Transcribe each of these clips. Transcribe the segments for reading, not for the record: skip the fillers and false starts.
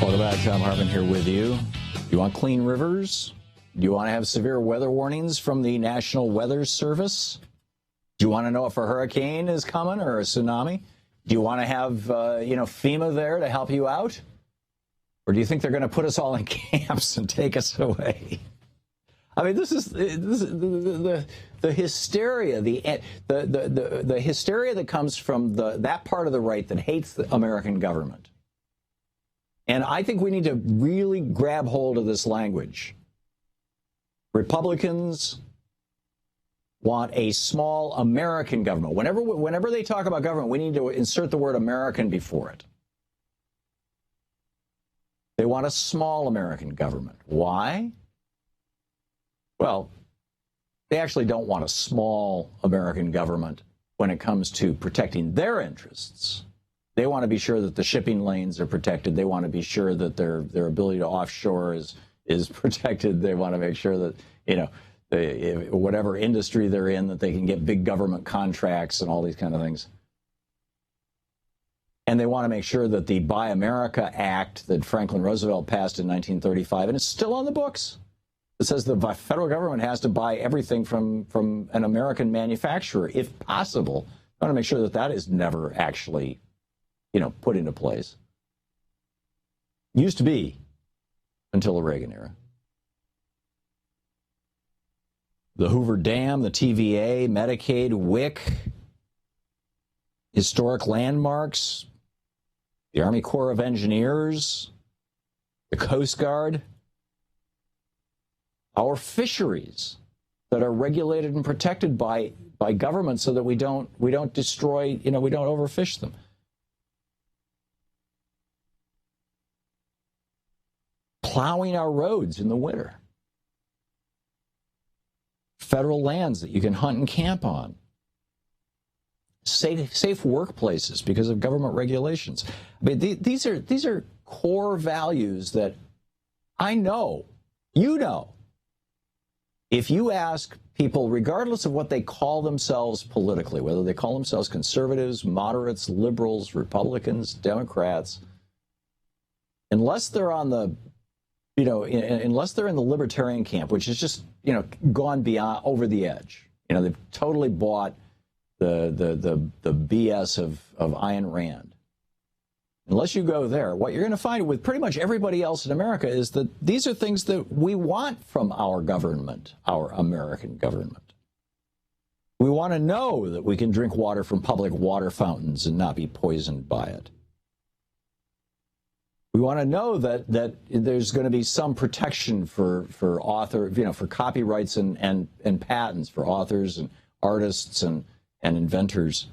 Welcome back. Thom Hartmann here with you. You want clean rivers? Do you want to have severe weather warnings from the National Weather Service? Do you want to know if a hurricane is coming or a tsunami? Do you want to have, FEMA there to help you out? Or do you think they're going to put us all in camps and take us away? I mean, this is the hysteria, the hysteria that comes from that part of the right that hates the American government. And I think we need to really grab hold of this language. Republicans want a small American government. Whenever they talk about government, we need to insert the word American before it. They want a small American government. Why? Well, they actually don't want a small American government when it comes to protecting their interests. They want to be sure that the shipping lanes are protected. They want to be sure that their ability to offshore is protected. They want to make sure that, whatever industry they're in, that they can get big government contracts and all these kind of things. And they want to make sure that the Buy America Act that Franklin Roosevelt passed in 1935, and it's still on the books, it says the federal government has to buy everything from an American manufacturer, if possible. I want to make sure that that is never actually put into place. Used to be until the Reagan era. The Hoover Dam, the TVA, Medicaid, WIC, historic landmarks, the Army Corps of Engineers, the Coast Guard, our fisheries that are regulated and protected by government so that we don't destroy, we don't overfish them. Plowing our roads in the winter. Federal lands that you can hunt and camp on. Safe workplaces because of government regulations. I mean, these are core values that I know, if you ask people, regardless of what they call themselves politically, whether they call themselves conservatives, moderates, liberals, Republicans, Democrats, unless they're on the unless they're in the libertarian camp, which is just, gone beyond, over the edge. They've totally bought the BS of Ayn Rand. Unless you go there, what you're going to find with pretty much everybody else in America is that these are things that we want from our government, our American government. We want to know that we can drink water from public water fountains and not be poisoned by it. We want to know that there's going to be some protection for for copyrights and patents for authors and artists and inventors.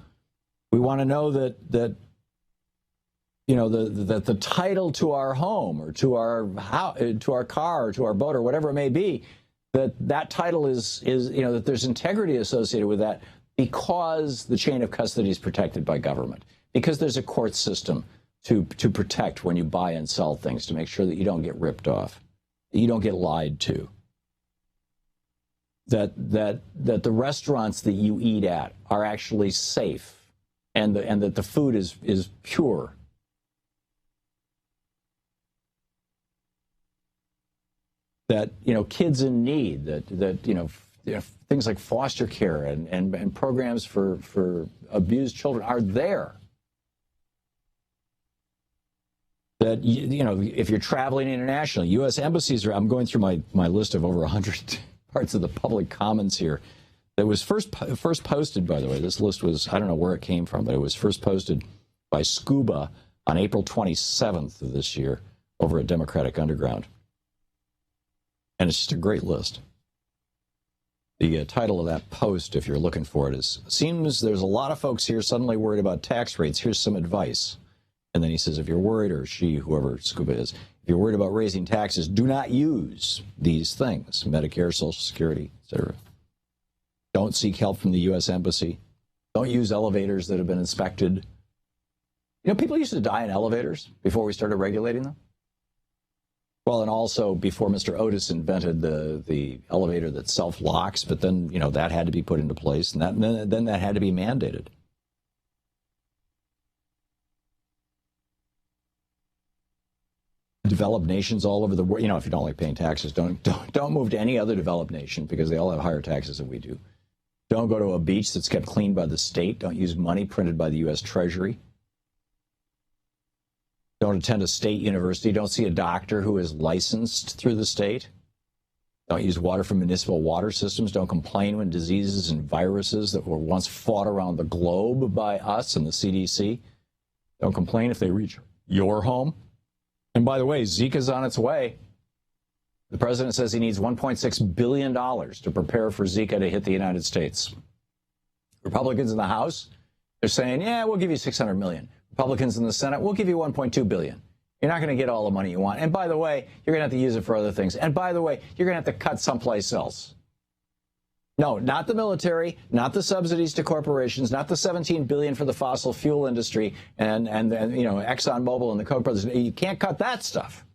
We want to know that the title to our home or to our house, to our car, or to our boat, or whatever it may be, that title is that there's integrity associated with that because the chain of custody is protected by government, because there's a court system to protect when you buy and sell things, to make sure that you don't get ripped off, that you don't get lied to, that the restaurants that you eat at are actually safe, and that the food is pure. That kids in need, that things like foster care and programs for abused children are there. That, if you're traveling internationally, U.S. embassies I'm going through my list of over 100 parts of the public commons here. That was first posted, by the way. This list was, I don't know where it came from, but it was first posted by Scuba on April 27th of this year over at Democratic Underground. And it's just a great list. The title of that post, if you're looking for it, is, "Seems there's a lot of folks here suddenly worried about tax rates. Here's some advice." And then he says, if you're worried, or she, whoever Scuba is, if you're worried about raising taxes, do not use these things, Medicare, Social Security, etc. Don't seek help from the U.S. Embassy. Don't use elevators that have been inspected. People used to die in elevators before we started regulating them. Well, and also before Mr. Otis invented the elevator that self-locks, but then, that had to be put into place, and then that had to be mandated. developed nations all over the world. You know, if you don't like paying taxes, don't move to any other developed nation because they all have higher taxes than we do. Don't go to a beach that's kept clean by the state. Don't use money printed by the U.S. Treasury. Don't attend a state university. Don't see a doctor who is licensed through the state. Don't use water from municipal water systems. Don't complain when diseases and viruses that were once fought around the globe by us and the CDC. Don't complain if they reach your home. And by the way, Zika's on its way. The president says he needs $1.6 billion to prepare for Zika to hit the United States. Republicans in the House, they're saying, yeah, we'll give you $600 million. Republicans in the Senate, we'll give you $1.2 billion. You're not going to get all the money you want. And by the way, you're going to have to use it for other things. And by the way, you're going to have to cut someplace else. No, not the military, not the subsidies to corporations, not the $17 billion for the fossil fuel industry and you know, ExxonMobil and the Koch brothers. You can't cut that stuff.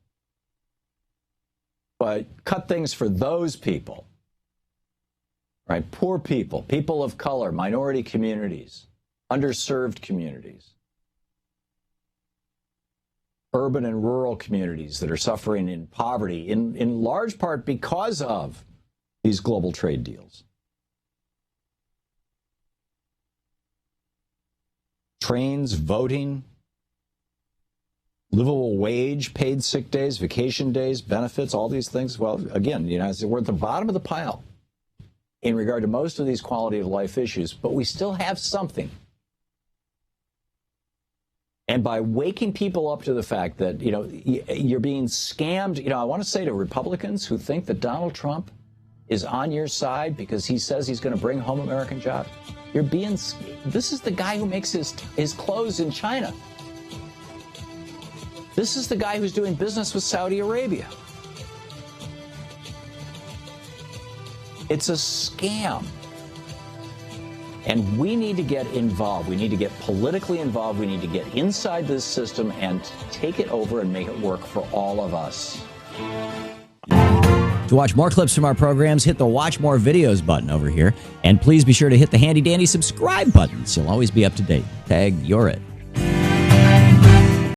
But cut things for those people, right? Poor people, people of color, minority communities, underserved communities, urban and rural communities that are suffering in poverty, in large part because of these global trade deals. Trains, voting, livable wage, paid sick days, vacation days, benefits, all these things. Well, again, the United States, we're at the bottom of the pile in regard to most of these quality of life issues, but we still have something. And by waking people up to the fact that, you know, you're being scammed, you know, I want to say to Republicans who think that Donald Trump is on your side because he says he's going to bring home American jobs, you're being, this is the guy who makes his clothes in China. This is the guy who's doing business with Saudi Arabia. It's a scam. And we need to get involved. We need to get politically involved. We need to get inside this system and take it over and make it work for all of us. To watch more clips from our programs, hit the Watch More Videos button over here. And please be sure to hit the handy-dandy subscribe button so you'll always be up to date. Tag, you're it.